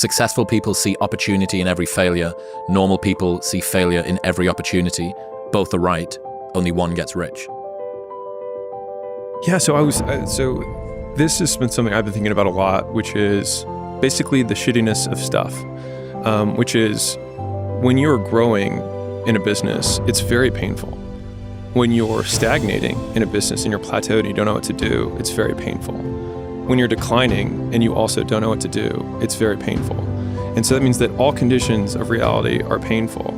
Successful people see opportunity in every failure. Normal people see failure in every opportunity. Both are right. Only one gets rich. Yeah, so this has been something I've been thinking about a lot, which is basically the shittiness of stuff, which is when you're growing in a business, it's very painful. When you're stagnating in a business and you're plateaued and you don't know what to do, it's very painful. When you're declining and you also don't know what to do, it's very painful. And so that means that all conditions of reality are painful.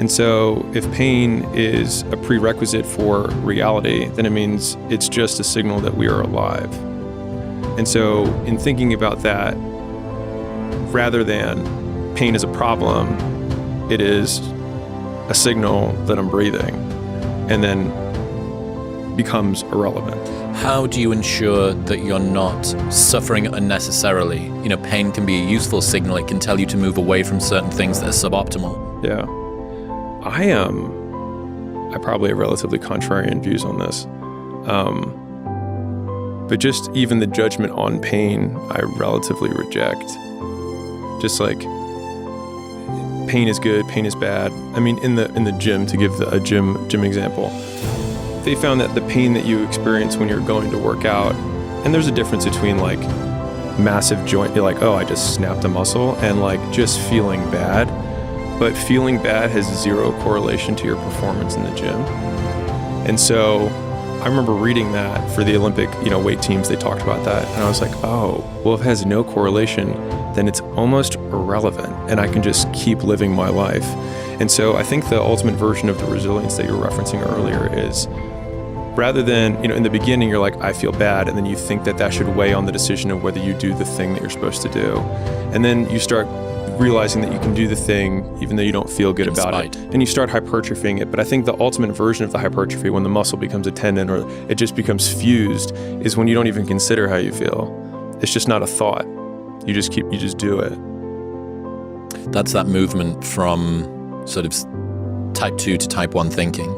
And so if pain is a prerequisite for reality, then it means it's just a signal that we are alive. And so in thinking about that, rather than pain as a problem, it is a signal that I'm breathing, and then becomes irrelevant. How do you ensure that you're not suffering unnecessarily? You know, pain can be a useful signal. It can tell you to move away from certain things that are suboptimal. Yeah. I probably have relatively contrarian views on this. But just even the judgment on pain, I relatively reject. Just like, pain is good, pain is bad. I mean, in the gym, to give a gym example, they found that the pain that you experience when you're going to work out, and there's a difference between like massive joint, you're like, oh, I just snapped a muscle, and like just feeling bad. But feeling bad has zero correlation to your performance in the gym. And so I remember reading that for the Olympic, weight teams, they talked about that. And I was like, oh, well, if it has no correlation, then it's almost irrelevant and I can just keep living my life. And so I think the ultimate version of the resilience that you were referencing earlier is, rather than, in the beginning, you're like, I feel bad. And then you think that should weigh on the decision of whether you do the thing that you're supposed to do. And then you start realizing that you can do the thing even though you don't feel good about it. And you start hypertrophying it. But I think the ultimate version of the hypertrophy, when the muscle becomes a tendon or it just becomes fused, is when you don't even consider how you feel. It's just not a thought. You just do it. That's that movement from sort of type 2 to type 1 thinking,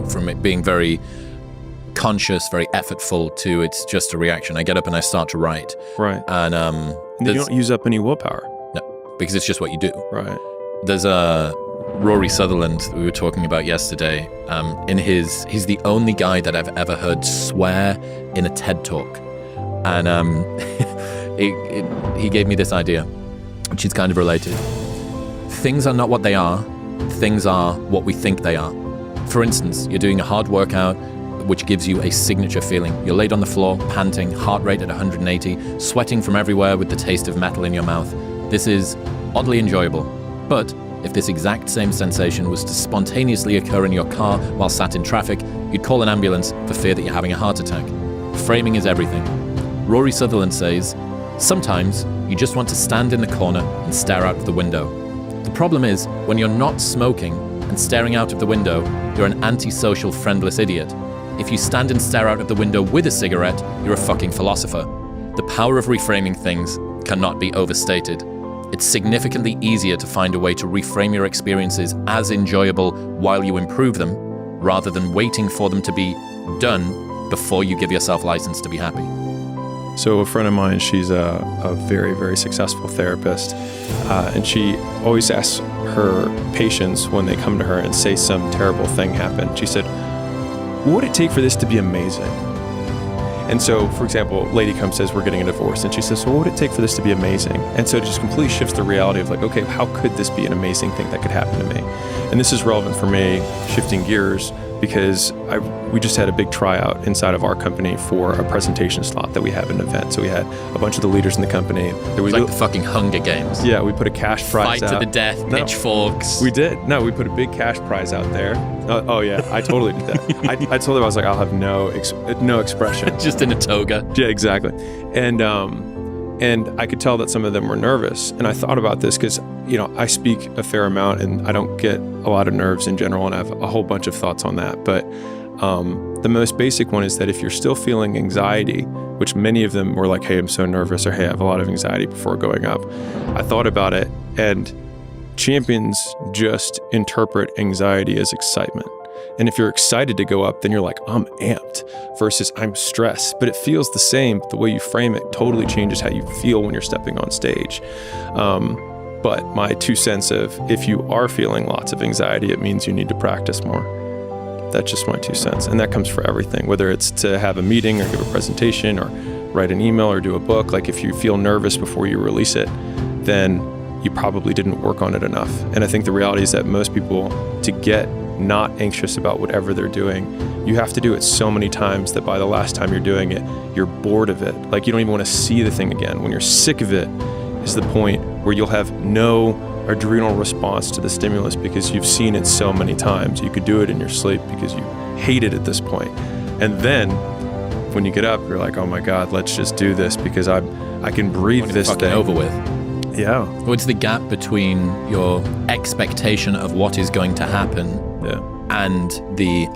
from it being very conscious, very effortful, to it's just a reaction. I get up and I start to write. Right. And you don't use up any willpower. No, because it's just what you do. Right. There's a Rory Sutherland that we were talking about yesterday. He's the only guy that I've ever heard swear in a TED Talk. And he gave me this idea, which is kind of related. Things are not what they are. Things are what we think they are. For instance, you're doing a hard workout, which gives you a signature feeling. You're laid on the floor, panting, heart rate at 180, sweating from everywhere with the taste of metal in your mouth. This is oddly enjoyable. But if this exact same sensation was to spontaneously occur in your car while sat in traffic, you'd call an ambulance for fear that you're having a heart attack. Framing is everything. Rory Sutherland says, sometimes you just want to stand in the corner and stare out of the window. The problem is, when you're not smoking and staring out of the window, you're an antisocial, friendless idiot. If you stand and stare out of the window with a cigarette, you're a fucking philosopher. The power of reframing things cannot be overstated. It's significantly easier to find a way to reframe your experiences as enjoyable while you improve them, rather than waiting for them to be done before you give yourself license to be happy. So a friend of mine, she's a very, very successful therapist, and she always asks her patients when they come to her and say some terrible thing happened. She said, what would it take for this to be amazing? And so, for example, a lady comes, says, we're getting a divorce. And she says, so what would it take for this to be amazing? And so it just completely shifts the reality of like, okay, how could this be an amazing thing that could happen to me? And this is relevant for me, shifting gears, because we just had a big tryout inside of our company for a presentation slot that we have at an event. So we had a bunch of the leaders in the company. It was like the fucking Hunger Games. Yeah, we put a cash prize out. Fight to the death, pitchforks. We did. No, we put a big cash prize out there. Oh yeah, I totally did that. I told them, I was like, I'll have no expression. Just in a toga. Yeah, exactly. And I could tell that some of them were nervous. And I thought about this because, I speak a fair amount and I don't get a lot of nerves in general, and I have a whole bunch of thoughts on that. But the most basic one is that if you're still feeling anxiety, which many of them were like, hey, I'm so nervous, or hey, I have a lot of anxiety before going up. I thought about it, and champions just interpret anxiety as excitement. And if you're excited to go up, then you're like, I'm amped versus I'm stressed. But it feels the same. But the way you frame it totally changes how you feel when you're stepping on stage. But my 2 cents of, if you are feeling lots of anxiety, it means you need to practice more. That's just my 2 cents. And that comes for everything, whether it's to have a meeting or give a presentation or write an email or do a book. Like if you feel nervous before you release it, then you probably didn't work on it enough. And I think the reality is that most people, to get not anxious about whatever they're doing, you have to do it so many times that by the last time you're doing it, you're bored of it. Like you don't even want to see the thing again. When you're sick of it is the point where you'll have no adrenal response to the stimulus because you've seen it so many times. You could do it in your sleep because you hate it at this point. And then when you get up, you're like, oh my God, let's just do this because I can breathe this thing over with. Yeah. What's the gap between your expectation of what is going to happen and the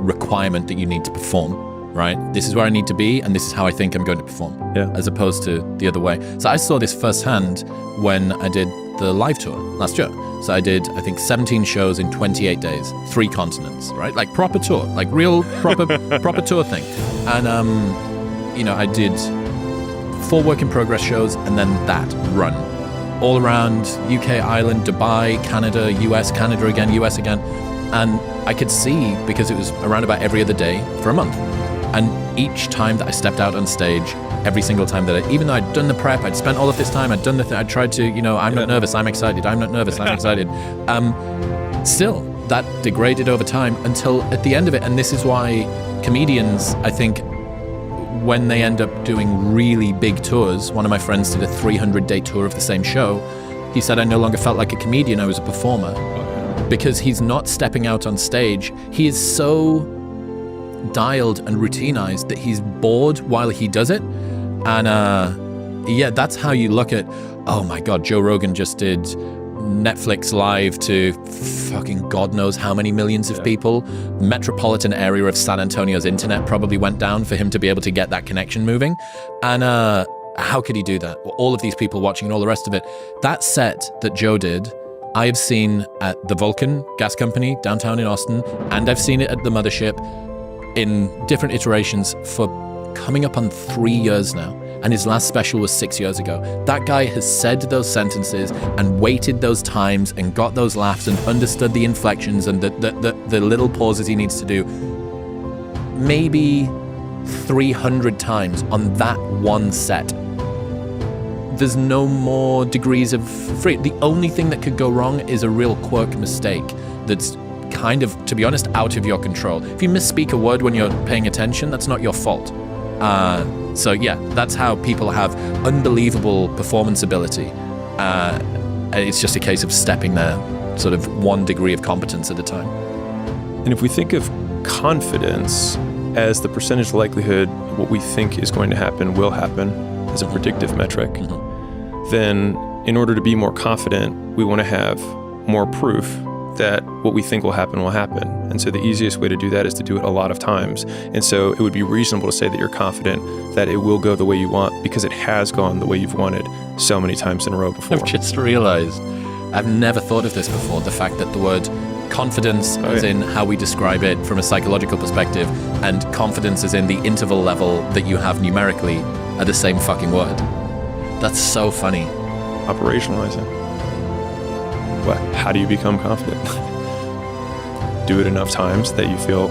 requirement that you need to perform, right? This is where I need to be, and this is how I think I'm going to perform, as opposed to the other way. So I saw this firsthand when I did the live tour last year. So I did, I think, 17 shows in 28 days, 3 continents, right? Like proper tour, like real proper tour thing. And, I did 4 work in progress shows and then that run all around UK, Ireland, Dubai, Canada, US, Canada again, US again. And I could see, because it was around about every other day for a month. And each time that I stepped out on stage, every single time that even though I'd done the prep, I'd spent all of this time, I'd done the thing, I'd tried to, I'm not nervous, I'm excited, I'm not nervous, I'm excited. Still, that degraded over time until at the end of it. And this is why comedians, I think, when they end up doing really big tours, one of my friends did a 300-day tour of the same show. He said, I no longer felt like a comedian, I was a performer. Because he's not stepping out on stage. He is so dialed and routinized that he's bored while he does it. And that's how you look at, oh my God, Joe Rogan just did Netflix live to fucking God knows how many millions of people. Metropolitan area of San Antonio's internet probably went down for him to be able to get that connection moving. And how could he do that? All of these people watching and all the rest of it. That set that Joe did, I have seen at the Vulcan Gas Company downtown in Austin, and I've seen it at the Mothership in different iterations for coming up on 3 years now. And his last special was 6 years ago. That guy has said those sentences and waited those times and got those laughs and understood the inflections and the little pauses he needs to do maybe 300 times on that one set. There's no more degrees of free. The only thing that could go wrong is a real quirk mistake that's kind of, to be honest, out of your control. If you misspeak a word when you're paying attention, that's not your fault. That's how people have unbelievable performance ability. It's just a case of stepping there, sort of 1 degree of competence at a time. And if we think of confidence as the percentage likelihood what we think is going to happen will happen as a predictive metric, then in order to be more confident, we want to have more proof that what we think will happen will happen. And so the easiest way to do that is to do it a lot of times. And so it would be reasonable to say that you're confident that it will go the way you want because it has gone the way you've wanted so many times in a row before. I've just realized, I've never thought of this before, the fact that the word confidence as in how we describe it from a psychological perspective and confidence as in the interval level that you have numerically are the same fucking word. That's so funny. Operationalize it. How do you become confident? Do it enough times that you feel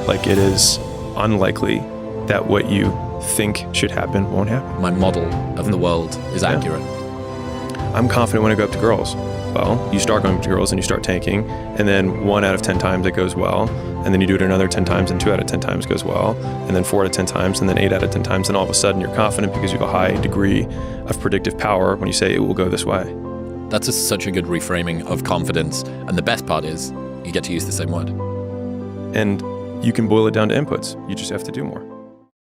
like it is unlikely that what you think should happen won't happen. My model of the world is accurate. I'm confident when I go up to girls. Well, you start going up to girls and you start tanking, and then 1 out of 10 times it goes well, and then you do it another 10 times, and 2 out of 10 times goes well, and then 4 out of 10 times, and then 8 out of 10 times, and all of a sudden you're confident because you have a high degree of predictive power when you say it will go this way. That's such a good reframing of confidence. And the best part is you get to use the same word. And you can boil it down to inputs. You just have to do more.